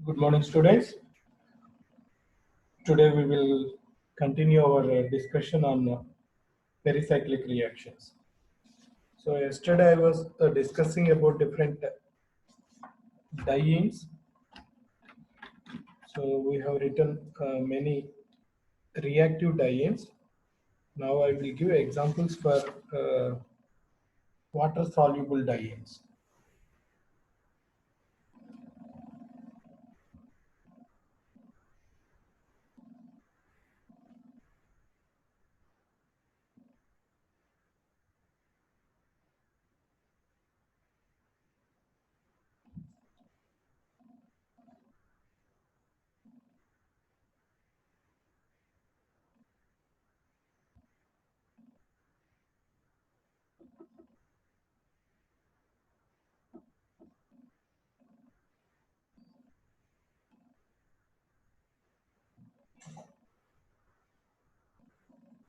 Good morning, students. Today we will continue our discussion on pericyclic reactions. So yesterday I was discussing about different dienes. So we have written many reactive dienes. Now I will give examples for water-soluble dienes.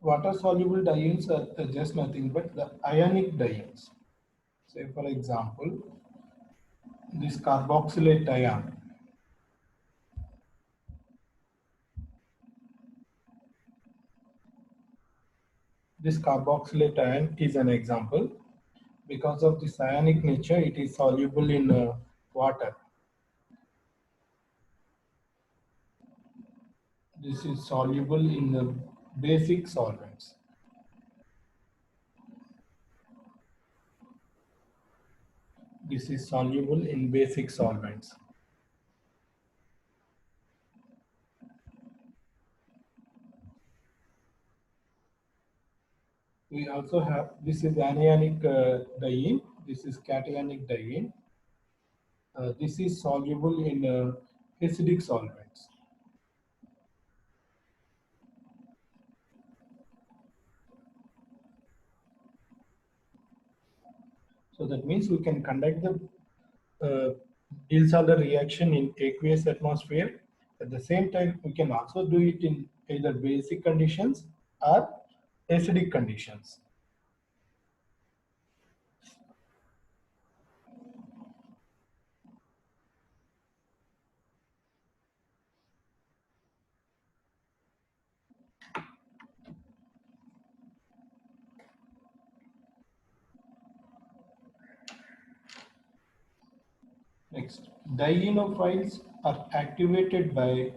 Water-soluble dienes are just nothing but the ionic dienes. Say for example, this carboxylate ion. This carboxylate ion is an example. Because of this ionic nature, it is soluble in water. This is soluble in the basic solvents. This is soluble in basic solvents. We also have, this is anionic diene. This is cationic diene. This is soluble in acidic solvents. So that means we can conduct the Diels-Alder reaction in aqueous atmosphere. At the same time, we can also do it in either basic conditions or acidic conditions. Next, dienophiles are activated by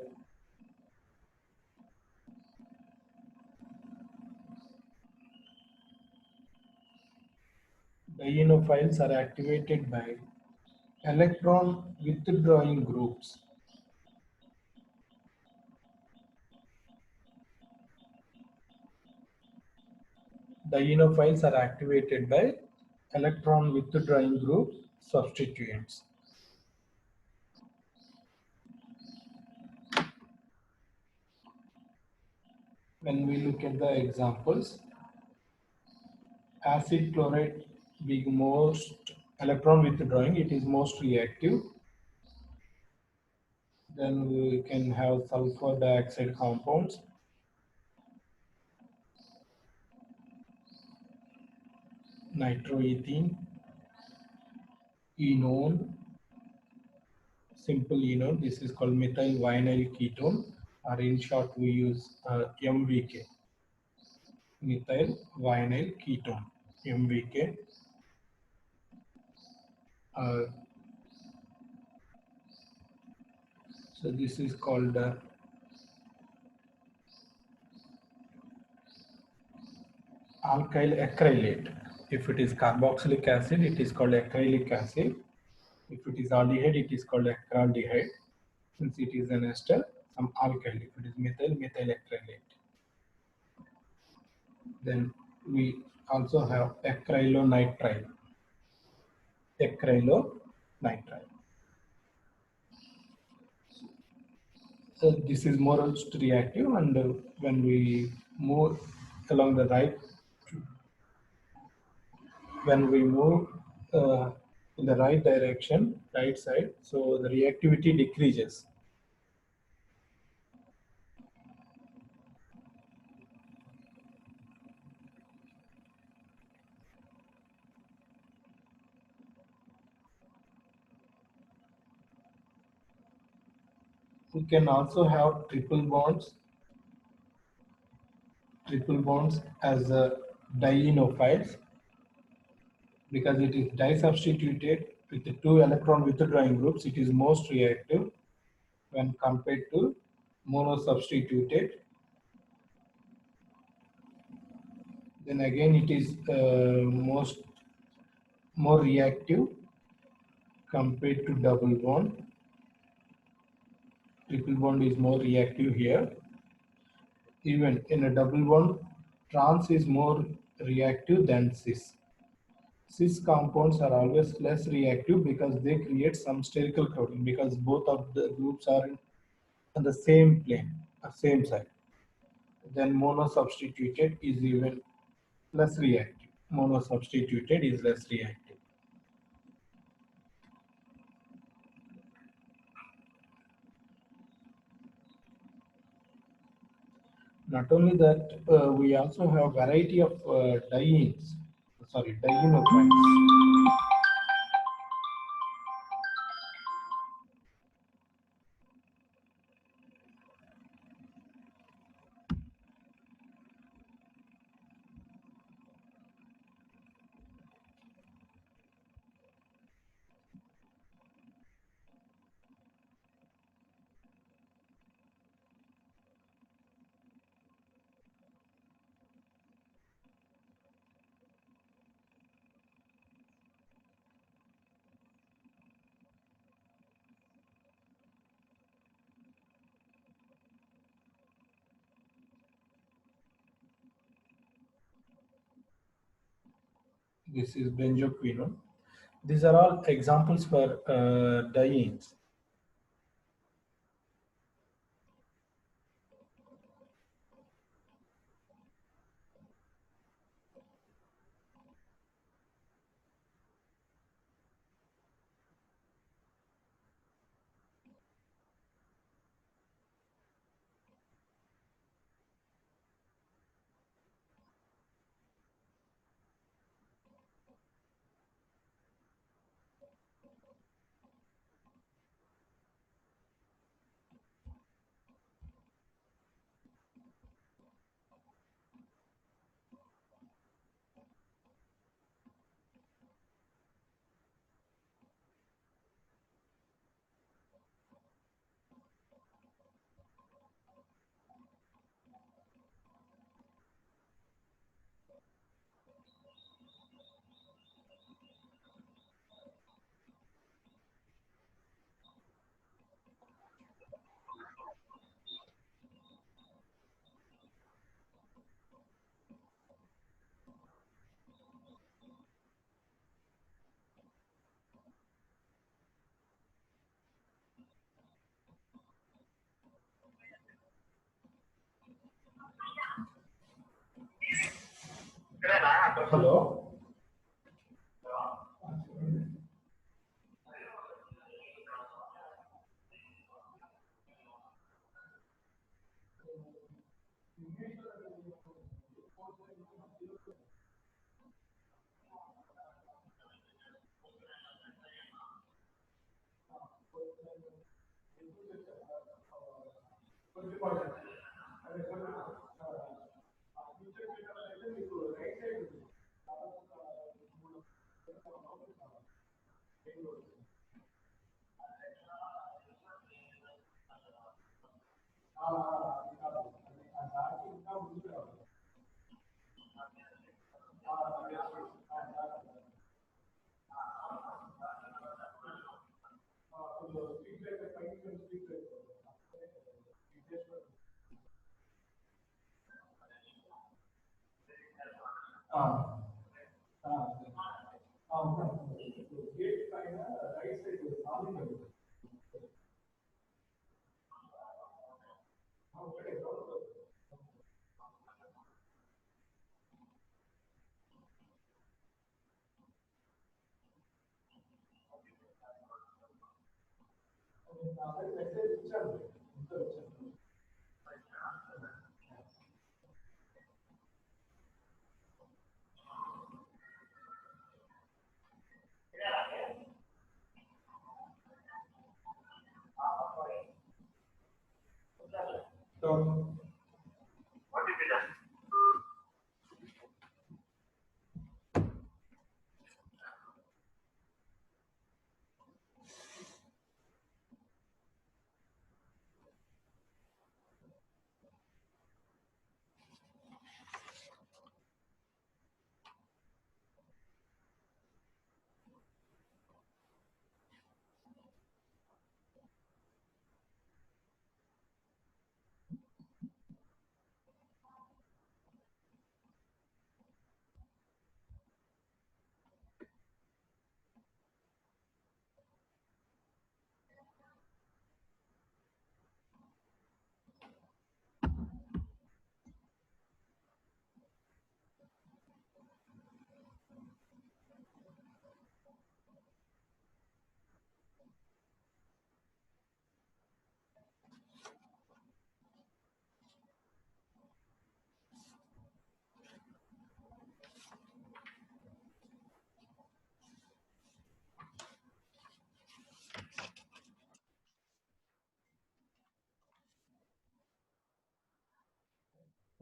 electron withdrawing groups. Dienophiles are activated by electron withdrawing group substituents. When we look at the examples, acid chloride being most electron withdrawing, it is most reactive. Then we can have sulfur dioxide compounds. Nitroethene, enone, simple enone. This is called methyl vinyl ketone, or in short, we use MVK, methyl vinyl ketone, MVK. Uh, so this is called alkyl acrylate. If it is carboxylic acid, it is called acrylic acid. If it is aldehyde, it is called acraldehyde. Since it is an ester, some alkyl. If it is methyl, methyl acrylate. Then we also have acrylonitrile. Acrylonitrile. So this is most reactive, and when we move along the right, when we move in the right direction, right side, so the reactivity decreases. We can also have triple bonds as dienophiles because it is disubstituted with the two electron withdrawing groups. It is most reactive when compared to monosubstituted. Then again, it is more reactive compared to double bond. Triple bond is more reactive here. Even in a double bond, trans is more reactive than cis. Cis compounds are always less reactive because they create some spherical crowding because both of the groups are on the same plane, same side. Then monosubstituted is even less reactive. Monosubstituted is less reactive. Not only that, we also have variety of dienophines. This is benzoquinone. These are all examples for dienes. Hello.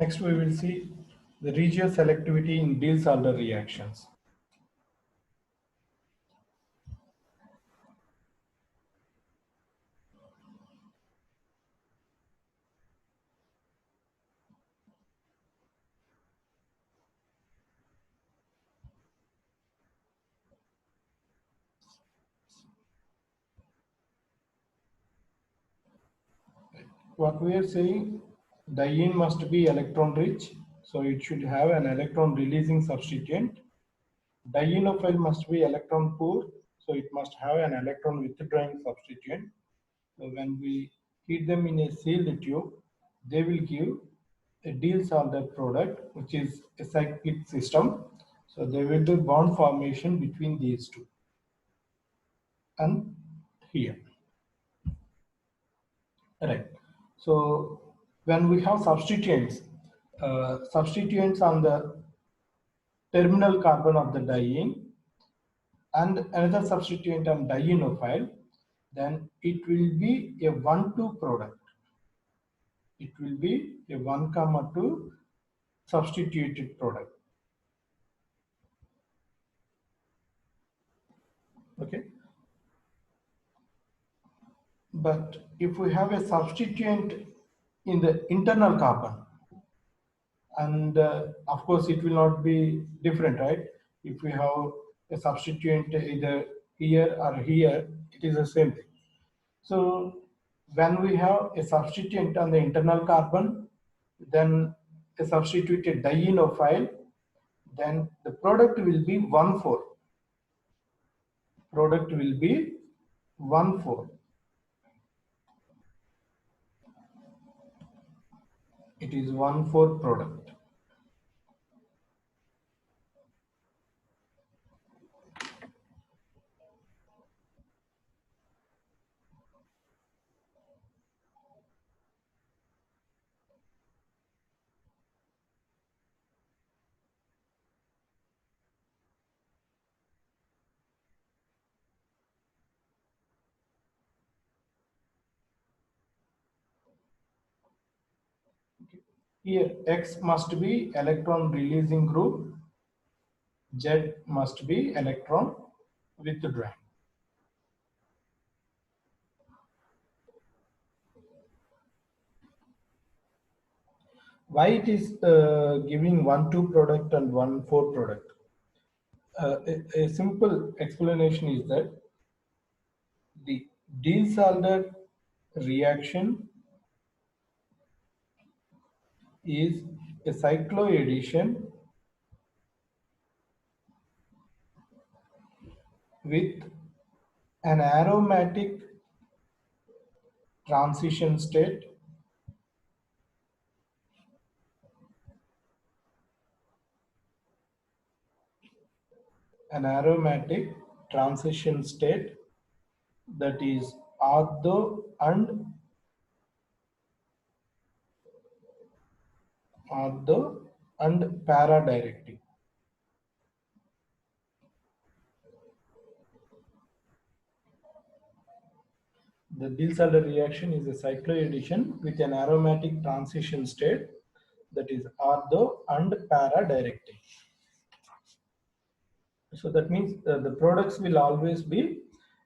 Next, we will see the regioselectivity in Diels-Alder reactions. What we are saying, diene must be electron rich, so it should have an electron releasing substituent. Dienophile must be electron poor, so it must have an electron withdrawing substituent. So when we heat them in a sealed tube, they will give a Diels-Alder product, which is a cyclic system. So there will be bond formation between these two. And here, right. So when we have substituents on the terminal carbon of the diene and another substituent on dienophile, then it will be a 1,2 product. It will be a 1,2 substituted product. Okay. But if we have a substituent in the internal carbon, and of course it will not be different, right? If we have a substituent either here or here, it is the same thing. So when we have a substituent on the internal carbon, then a substituted dienophile, then the product will be 1,4. Product will be 1,4. It is 1,4 product. Here X must be electron releasing group, Z must be electron withdrawing. Why it is giving 1,2 product and 1,4 product? A simple explanation is that the Diels-Alder reaction is a cycloaddition with an aromatic transition state that is ortho and para directing. The Diels-Alder reaction is a cycloaddition with an aromatic transition state that is ortho and para directing. So that means the products will always be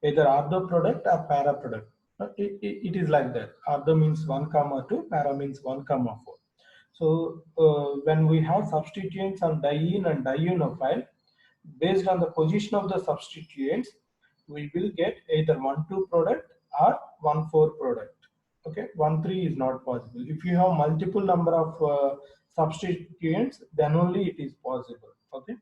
either ortho product or para product. It is like that. Ortho means 1,2, para means 1,4. So when we have substituents on diene and dienophile, based on the position of the substituents, we will get either 1,2 product or 1,4 product. Okay, 1,3 is not possible. If you have multiple number of substituents, then only it is possible. Okay.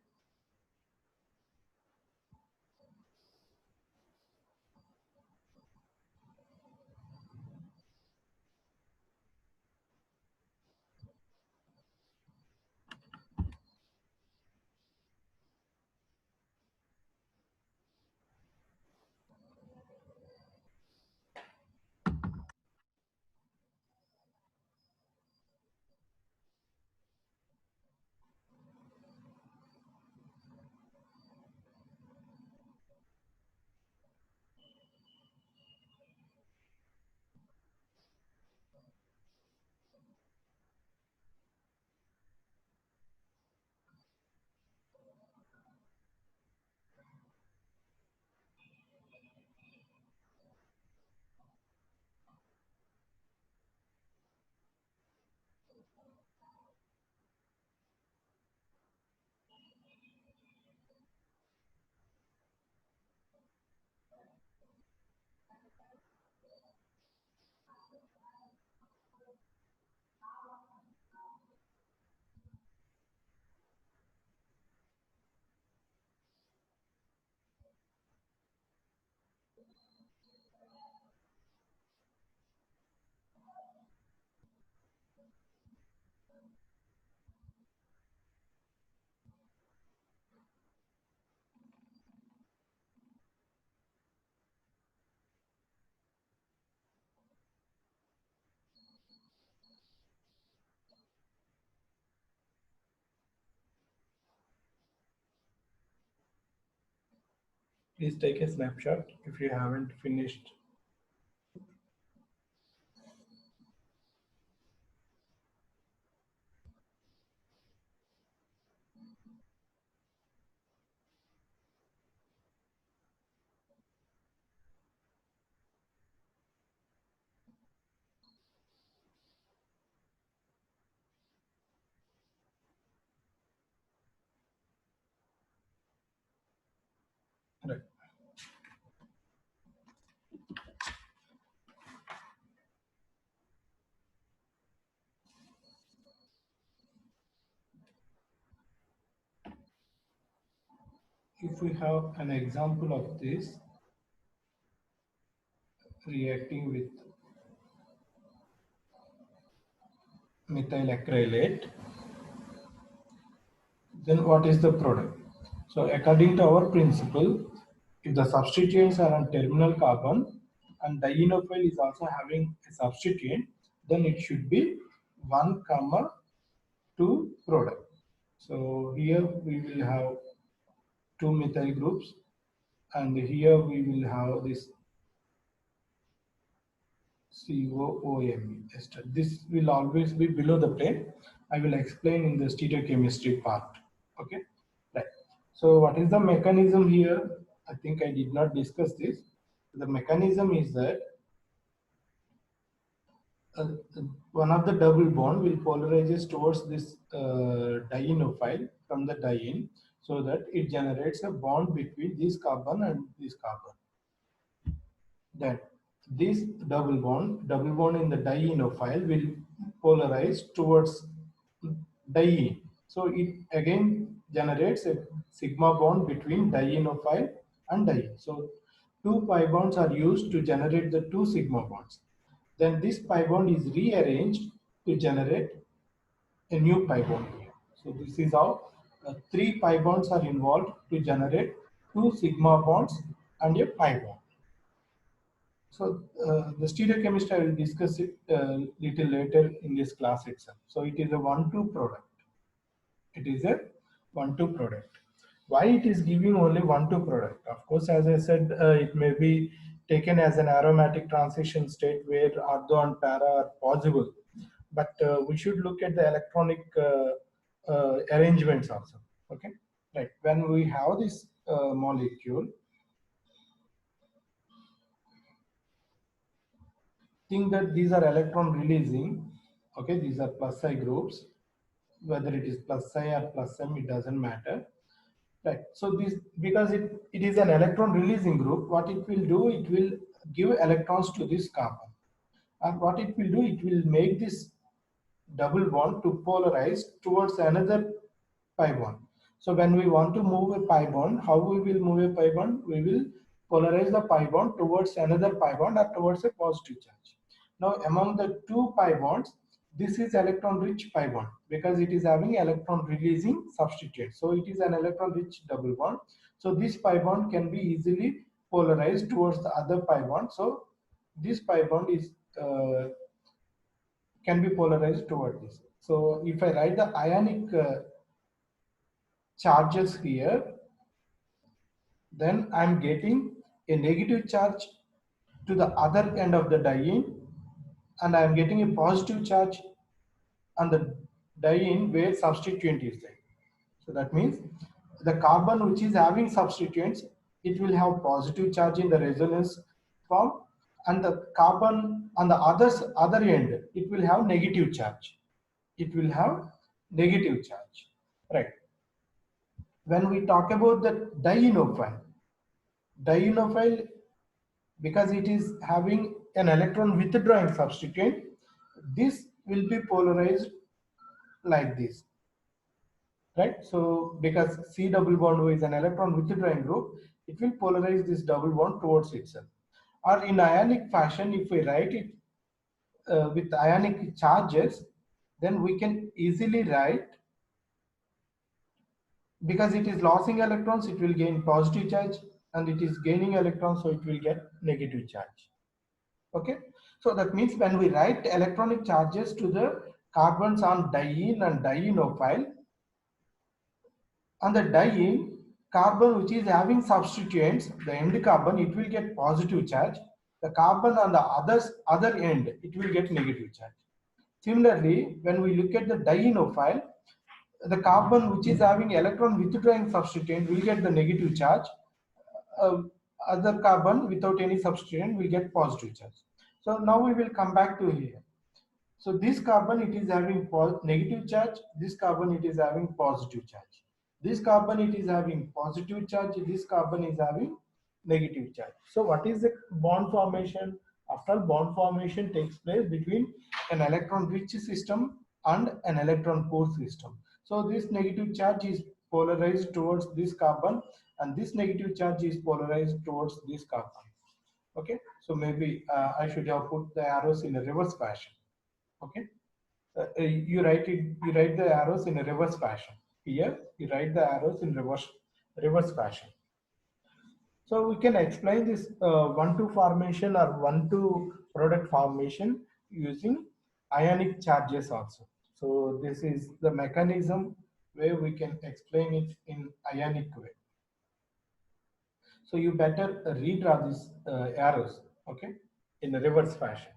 Please take a snapshot if you haven't finished. Right. If we have an example of this reacting with methyl acrylate, then what is the product? So according to our principle, if the substituents are on terminal carbon and dienophile is also having a substituent, then it should be 1 comma 2 product. So here we will have 2 methyl groups, and here we will have this COOMe ester. This will always be below the plane. I will explain in the stereochemistry part. Okay, right. So what is the mechanism here? I think I did not discuss this. The mechanism is that uh, one of the double bond will polarizes towards this dienophile from the diene, so that it generates a bond between this carbon and this carbon. Then this double bond in the dienophile will polarize towards diene. So it again generates a sigma bond between dienophile and diene. So two pi bonds are used to generate the two sigma bonds. Then this pi bond is rearranged to generate a new pi bond here. So this is how three pi bonds are involved to generate two sigma bonds and a pi bond. So the stereochemistry, I will discuss it little later in this class itself. So it is a 1,2 product. It is a 1,2 product. Why it is giving only 1,2 product? Of course, as I said, it may be taken as an aromatic transition state where ortho and para are possible. But we should look at the electronic arrangements also. Okay, right. When we have this molecule, think that these are electron releasing. Okay, these are plus I groups, whether it is plus I or plus M, it doesn't matter, right? So this, because it is an electron releasing group, what it will do, it will give electrons to this carbon, and what it will do, it will make this double bond to polarize towards another pi bond. So when we want to move a pi bond, how we will move a pi bond? We will polarize the pi bond towards another pi bond or towards a positive charge. Now among the two pi bonds, this is electron rich pi bond because it is having electron releasing substituent. So it is an electron rich double bond. So this pi bond can be easily polarized towards the other pi bond. So this pi bond is can be polarized toward this. So if I write the ionic charges here, then I'm getting a negative charge to the other end of the diene, and I'm getting a positive charge on the diene where substituent is there. So that means the carbon which is having substituents, it will have positive charge in the resonance form, and the carbon on the other end, it will have negative charge. It will have negative charge, right? When we talk about the dienophile, because it is having an electron withdrawing substituent, this will be polarized like this, right? So because C double bond O is an electron withdrawing group, it will polarize this double bond towards itself. Or in ionic fashion, if we write it with ionic charges, then we can easily write, because it is losing electrons, it will gain positive charge, and it is gaining electrons, so it will get negative charge. Okay, so that means when we write electronic charges to the carbons on diene and dienophile, on the diene, carbon which is having substituents, the end carbon, it will get positive charge. The carbon on the other end, it will get negative charge. Similarly, when we look at the dienophile, the carbon which is having electron withdrawing substituent will get the negative charge. Uh, Other carbon without any substituent will get positive charge. So now we will come back to here. So this carbon, it is having negative charge. This carbon, it is having positive charge. This carbon, it is having positive charge. This carbon is having negative charge. So what is the bond formation? After all, bond formation takes place between an electron rich system and an electron poor system. So this negative charge is polarized towards this carbon, and this negative charge is polarized towards this carbon. Okay, so maybe I should have put the arrows in a reverse fashion. Okay, you write the arrows in a reverse fashion. Here you write the arrows in reverse fashion. So we can explain this 1-2 formation or 1-2 product formation using ionic charges also. So this is the mechanism where we can explain it in ionic way. So you better redraw these arrows, okay, in a reverse fashion.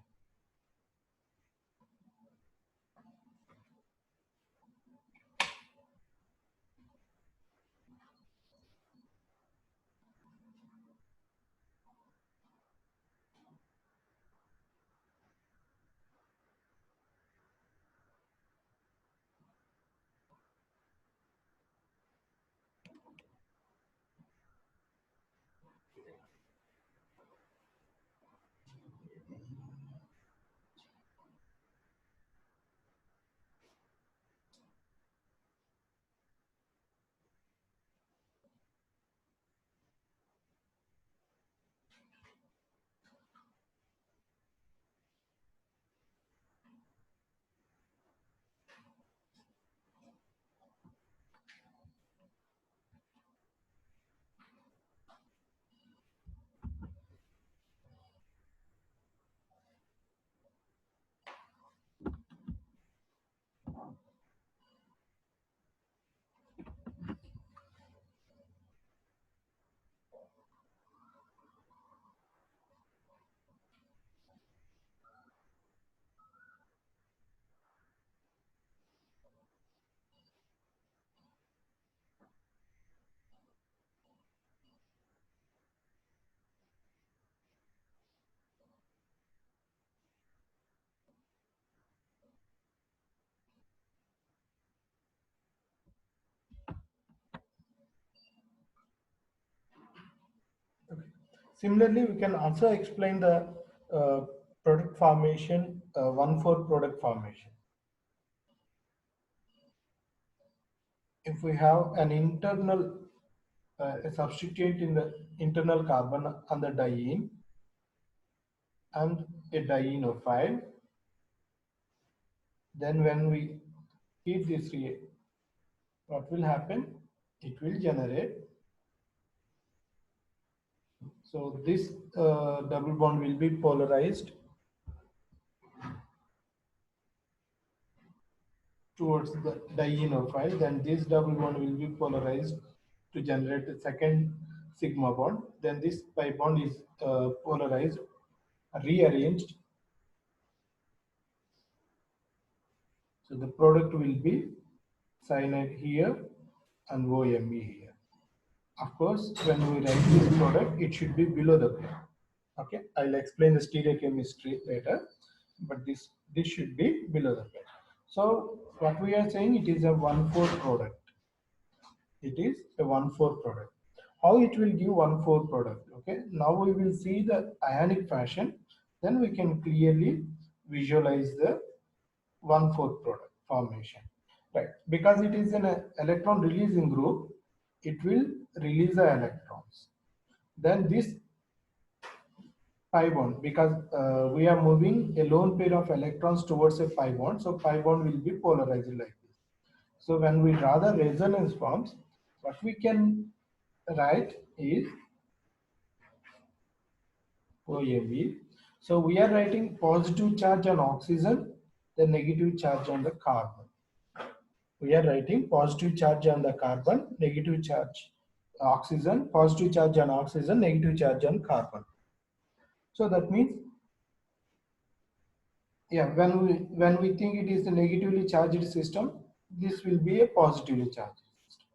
Okay. Similarly, we can also explain the uh, product formation, 1,4 product formation. If we have an internal a substituent in the internal carbon on the diene and a dienophile, then when we heat this react, what will happen? It will generate. So this double bond will be polarized towards the dienophile, then this double bond will be polarized to generate a second sigma bond. Then this pi bond is polarized, rearranged. So the product will be cyanide here and OMe here. Of course, when we write this product, it should be below the plane. Okay, I'll explain the stereochemistry later, but this should be below the plane. So what we are saying, it is a 1,4 product. It is a 1,4 product. How it will give 1,4 product? Okay, now we will see the ionic fashion. Then we can clearly visualize the 1,4 product formation. Right, because it is an electron releasing group, it will release the electrons. Then this pi bond, because we are moving a lone pair of electrons towards a pi bond, so pi bond will be polarized like this. So when we draw the resonance forms, what we can write is OAB. So we are writing positive charge on oxygen, the negative charge on the carbon. We are writing positive charge on the carbon, negative charge oxygen, positive charge on oxygen, negative charge on carbon. So that means, yeah, when we think it is a negatively charged system, this will be a positively charged system.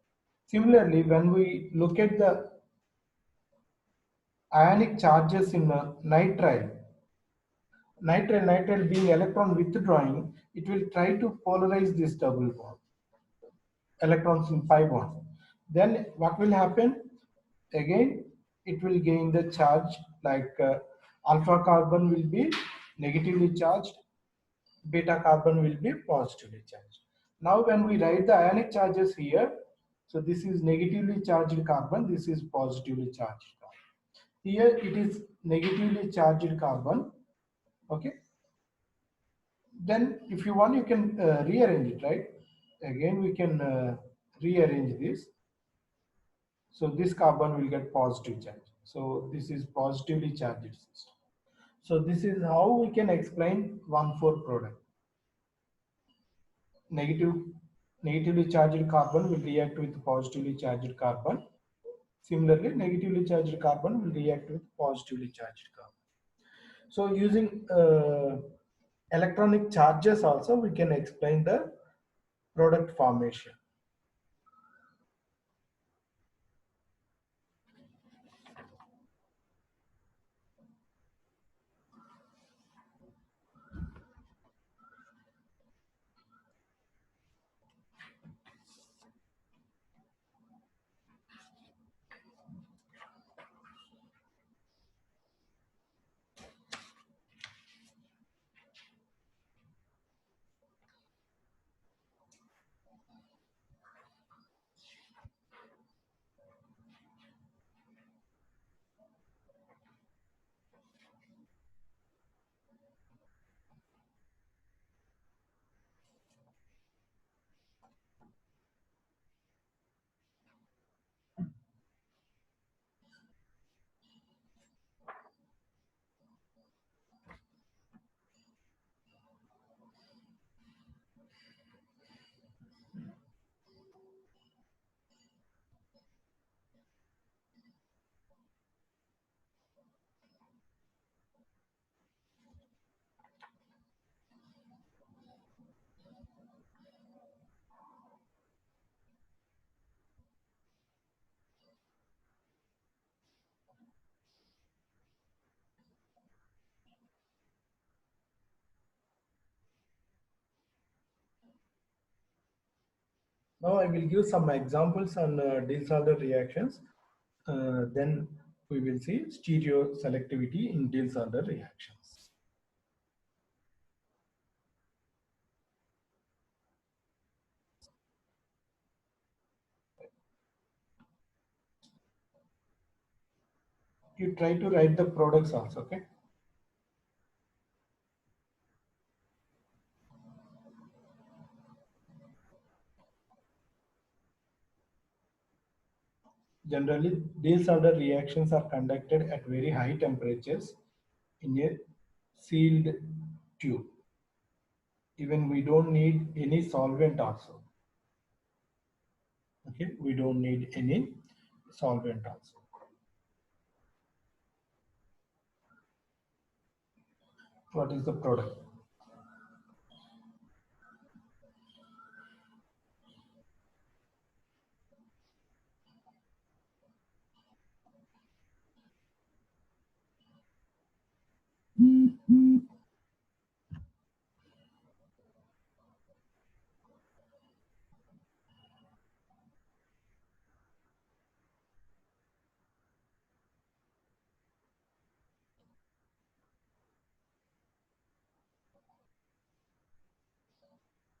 Similarly, when we look at the ionic charges in nitrile being electron withdrawing, it will try to polarize this double bond, electrons in pi bond. Then what will happen? Again, it will gain the charge, like alpha carbon will be negatively charged, beta carbon will be positively charged. Now when we write the ionic charges here, so this is negatively charged carbon, this is positively charged carbon. Here it is negatively charged carbon, okay. Then if you want, you can rearrange it, right? Again, we can rearrange this. So this carbon will get positive charge. So this is positively charged system. So this is how we can explain 1,4 product. Negatively charged carbon will react with positively charged carbon. Similarly, negatively charged carbon will react with positively charged carbon. So using electronic charges also, we can explain the product formation. Now I will give some examples on Diels-Alder reactions. Then we will see stereo selectivity in Diels-Alder reactions. You try to write the products also, okay? Generally, Diels-Alder reactions are conducted at very high temperatures in a sealed tube. Even we don't need any solvent also. Okay, we don't need any solvent also. What is the product?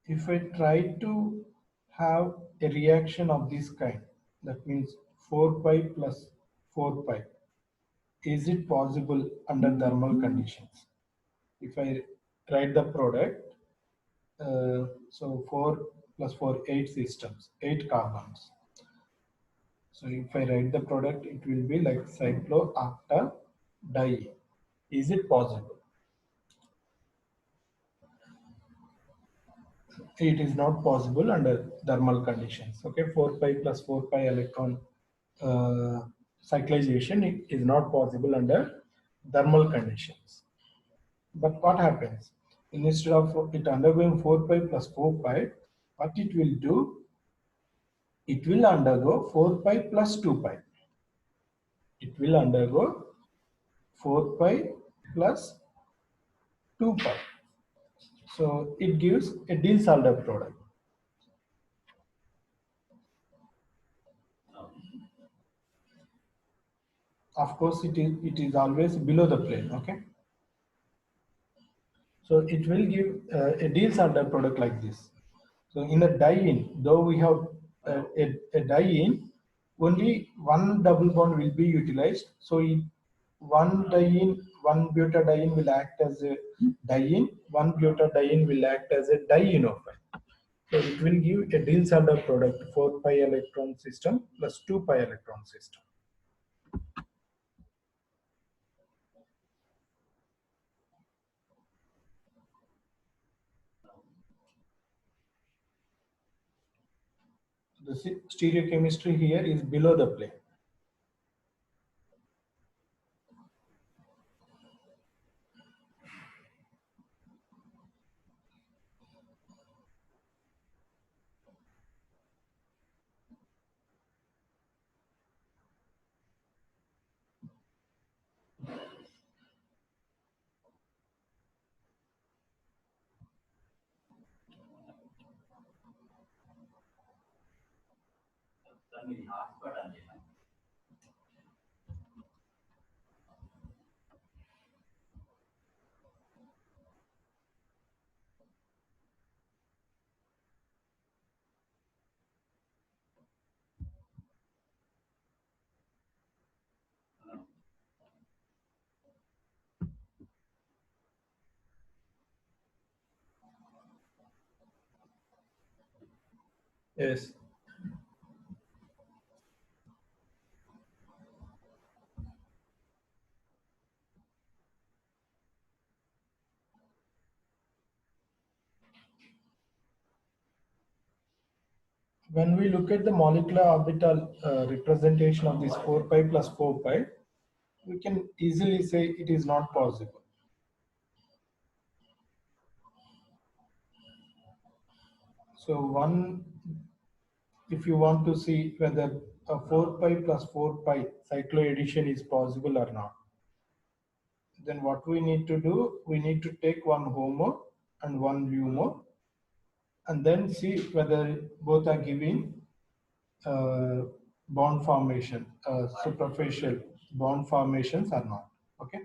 If I try to have a reaction of this kind, that means 4 pi plus 4 pi, is it possible under thermal conditions? If I write the product, so 4 plus 4, 8 systems, 8 carbons. So if I write the product, it will be like cycloocta di. Is it possible? It is not possible under thermal conditions. Okay, 4 pi plus 4 pi electron cyclization is not possible under thermal conditions. But what happens? Instead of it undergoing 4 pi plus 4 pi, what it will do? It will undergo 4 pi plus 2 pi. It will undergo 4 pi plus 2 pi. So it gives a Diels-Alder product. Of course, it is always below the plane. Okay. So it will give a Diels-Alder product like this. So in a die-in, though we have a die-in, only one double bond will be utilized. So one die-in, one butadiene will act as a die-in, one butadiene will act as a dienophile. So it will give a Diels-Alder product, 4 pi electron system plus 2 pi electron system. The stereochemistry here is below the plane. Yes. When we look at the molecular orbital representation of this 4 pi plus 4 pi, we can easily say it is not possible. So if you want to see whether a 4 pi plus 4 pi cycloaddition is possible or not, then what we need to do, we need to take one HOMO and one LUMO and then see whether both are giving bond formation, superficial bond formations or not. Okay.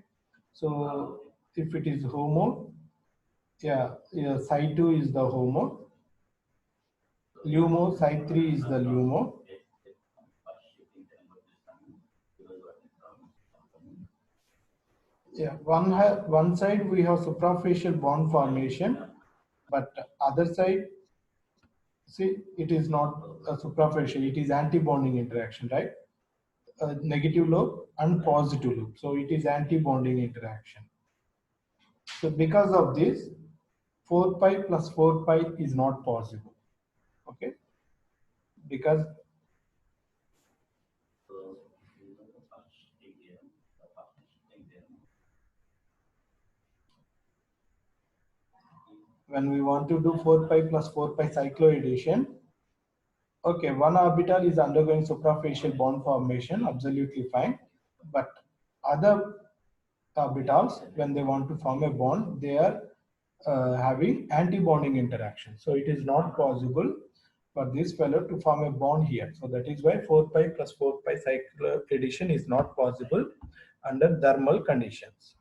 So if it is HOMO, yeah, psi 2 is the HOMO, LUMO, psi 3 is the LUMO. Yeah, one side we have suprafacial bond formation, but other side, see, it is not a suprafacial, it is anti-bonding interaction, right? Negative loop and positive loop. So it is anti-bonding interaction. So because of this, 4 pi plus 4 pi is not possible. Okay? Because when we want to do 4 pi plus 4 pi cycloaddition, okay, one orbital is undergoing suprafacial bond formation, absolutely fine. But other orbitals, when they want to form a bond, they are having anti-bonding interaction. So it is not possible for this fellow to form a bond here. So that is why 4 pi plus 4 pi cycloaddition is not possible under thermal conditions.